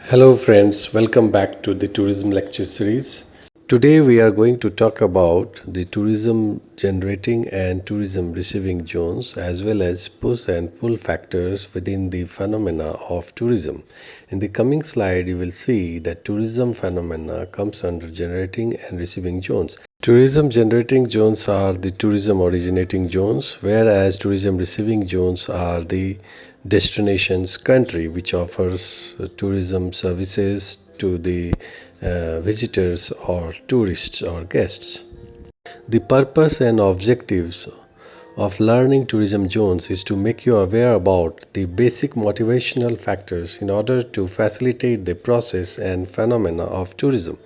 Hello, friends. Welcome back to the tourism lecture series. Today, we are going to talk about the tourism generating and tourism receiving zones, as well as push and pull factors within the phenomena of tourism. In the coming slide, you will see that tourism phenomena comes under generating and receiving zones. Tourism generating zones are the tourism originating zones, whereas tourism receiving zones are the destinations country which offers tourism services to the visitors or tourists or guests. The purpose and objectives of learning tourism zones is to make you aware about the basic motivational factors in order to facilitate the process and phenomena of tourism.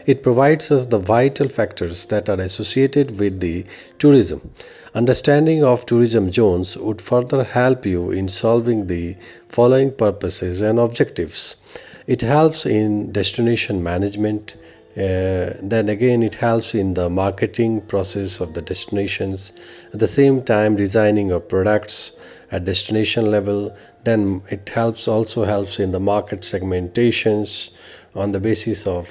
It provides us the vital factors that are associated with the tourism. Understanding of tourism zones would further help you in solving the following purposes and objectives. It helps in destination management. Then again, it helps in the marketing process of the destinations. At the same time, designing of products at destination level. Then it also helps in the market segmentations on the basis of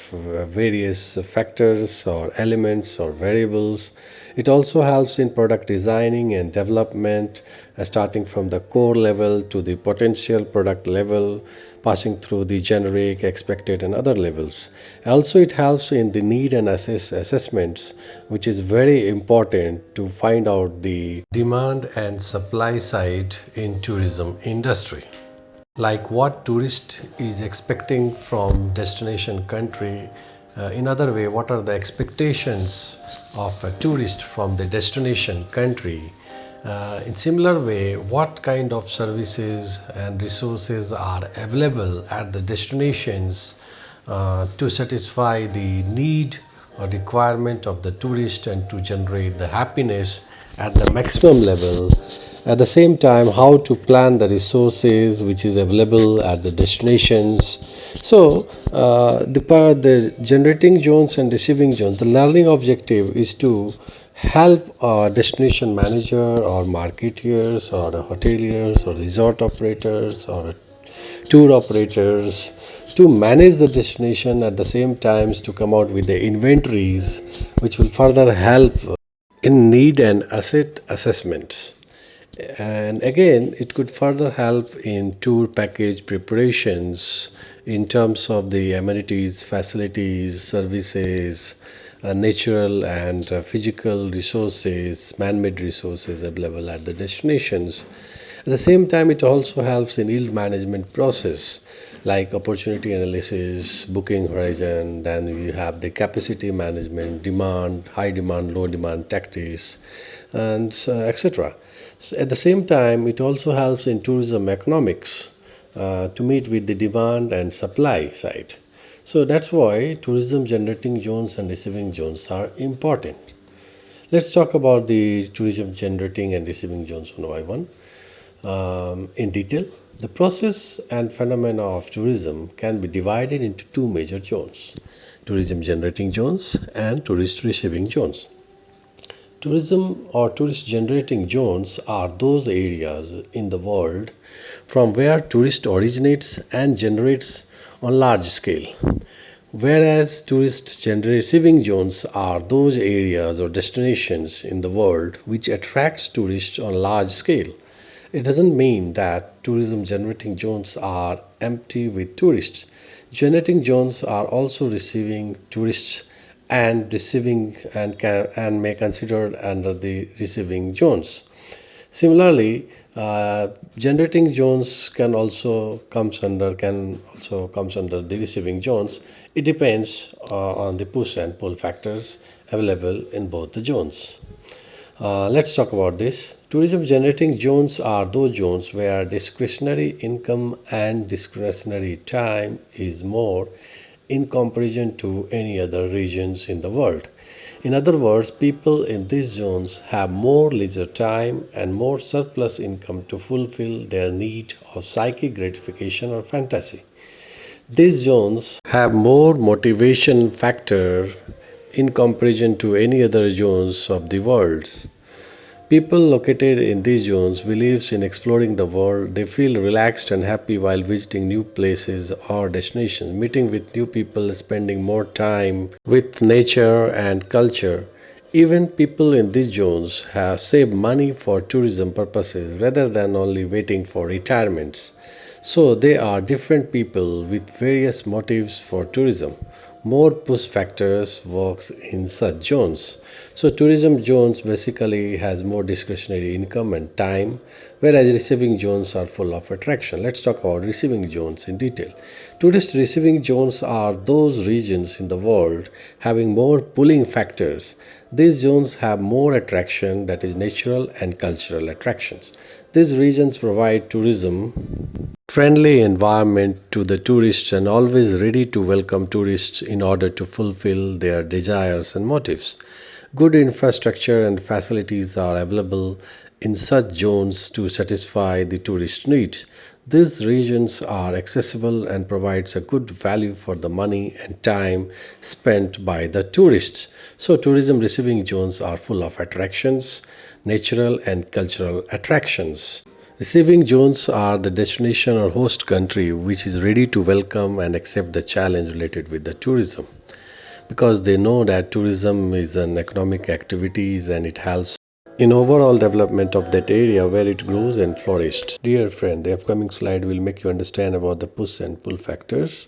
various factors or elements or variables. It also helps in product designing and development, starting from the core level to the potential product level, passing through the generic, expected, and other levels. Also, it helps in the need and assessments, which is very important to find out the demand and supply side in tourism industry, like what tourist is expecting from destination country. In other way, what are the expectations of a tourist from the destination country. In similar way, what kind of services and resources are available at the destinations to satisfy the need or requirement of the tourist and to generate the happiness at the maximum level. At the same time, how to plan the resources which is available at the destinations. So the generating zones and receiving zones, the learning objective is to help a destination manager or marketeers or hoteliers or resort operators or tour operators to manage the destination, at the same times to come out with the inventories which will further help in need and asset assessments. And again, it could further help in tour package preparations in terms of the amenities, facilities, services, natural and physical resources, man-made resources available at the destinations. At the same time, it also helps in yield management process, like opportunity analysis, booking horizon. Then you have the capacity management, demand, high demand, low demand tactics, and etc. So at the same time, it also helps in tourism economics to meet with the demand and supply side. So that's why tourism generating zones and receiving zones are important. Let's talk about the tourism generating and receiving zones one by one. In detail, the process and phenomena of tourism can be divided into two major zones: tourism generating zones and tourist receiving zones. Tourism or tourist generating zones are those areas in the world from where tourist originates and generates on large scale, whereas tourist receiving zones are those areas or destinations in the world which attracts tourists on large scale. It doesn't mean that tourism generating zones are empty with tourists. Generating zones are also receiving tourists and receiving and may considered under the receiving zones. Similarly, generating zones can also comes under the receiving zones. It depends on the push and pull factors available in both the zones. Let's talk about this. Tourism generating zones are those zones where discretionary income and discretionary time is more in comparison to any other regions in the world. In other words, people in these zones have more leisure time and more surplus income to fulfill their need of psychic gratification or fantasy. These zones have more motivation factor in comparison to any other zones of the world. People located in these zones believes in exploring the world. They feel relaxed and happy while visiting new places or destinations, meeting with new people, spending more time with nature and culture. Even people in these zones have saved money for tourism purposes rather than only waiting for retirements. So they are different people with various motives for tourism. More push factors works in such zones. So tourism zones basically has more discretionary income and time, whereas receiving zones are full of attraction. Let's talk about receiving zones in detail. Tourist receiving zones are those regions in the world having more pulling factors. These zones have more attraction, that is natural and cultural attractions. These regions provide tourism friendly environment to the tourists and always ready to welcome tourists in order to fulfill their desires and motives. Good infrastructure and facilities are available in such zones to satisfy the tourist needs. These regions are accessible and provides a good value for the money and time spent by the tourists. So tourism receiving zones are full of attractions, natural and cultural attractions. Receiving zones are the destination or host country which is ready to welcome and accept the challenge related with the tourism because they know that tourism is an economic activities and it helps in overall development of that area where it grows and flourishes. Dear friend, the upcoming slide will make you understand about the push and pull factors.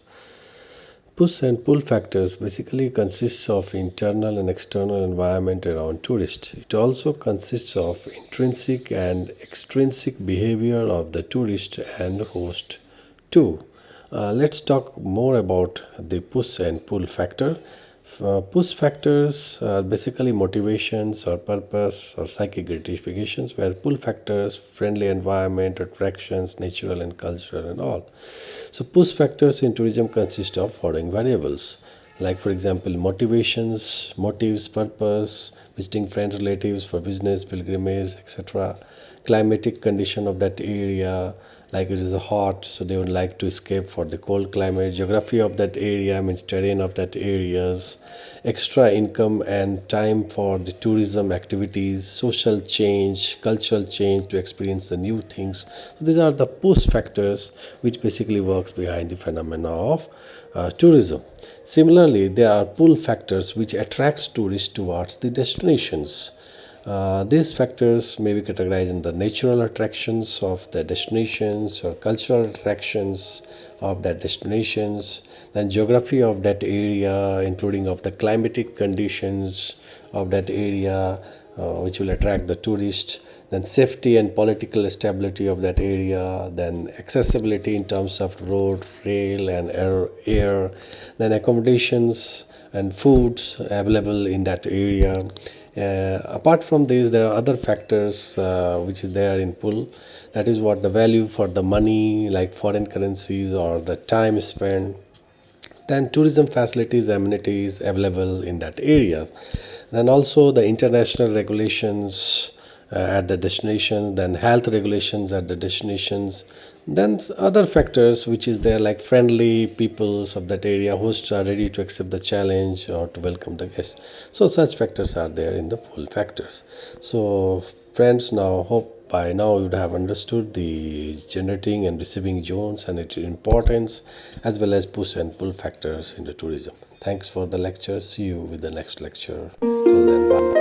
Push and pull factors basically consists of internal and external environment around tourists. It also consists of intrinsic and extrinsic behavior of the tourist and host too. Let's talk more about the push and pull factor. Push factors are basically motivations or purpose or psychic gratifications, where pull factors, friendly environment, attractions, natural and cultural and all. So push factors in tourism consist of following variables, like for example motivations, motives, purpose, visiting friends, relatives for business, pilgrimage, etc. Climatic condition of that area, like it is hot, so they would like to escape for the cold climate. Geography of that area means terrain of that areas. Extra income and time for the tourism activities, social change, cultural change to experience the new things. So these are the post factors which basically works behind the phenomena of tourism. Similarly, there are pull factors which attracts tourists towards the destinations. These factors may be categorized in the natural attractions of the destinations or cultural attractions of that destinations, then geography of that area, including of the climatic conditions of that area, which will attract the tourist, then safety and political stability of that area, then accessibility in terms of road, rail, and air, then accommodations and foods available in that area. Apart from these, there are other factors which is there in pull. That is what the value for the money, like foreign currencies or the time spent, then tourism facilities, amenities available in that area, then also the international regulations at the destination, then health regulations at the destinations, then other factors which is there like friendly peoples of that area, hosts are ready to accept the challenge or to welcome the guests. So such factors are there in the pull factors. So friends, now hope by now you'd have understood the generating and receiving zones and its importance, as well as push and pull factors in the tourism. Thanks for the lecture. See you with the next lecture. Till then, bye.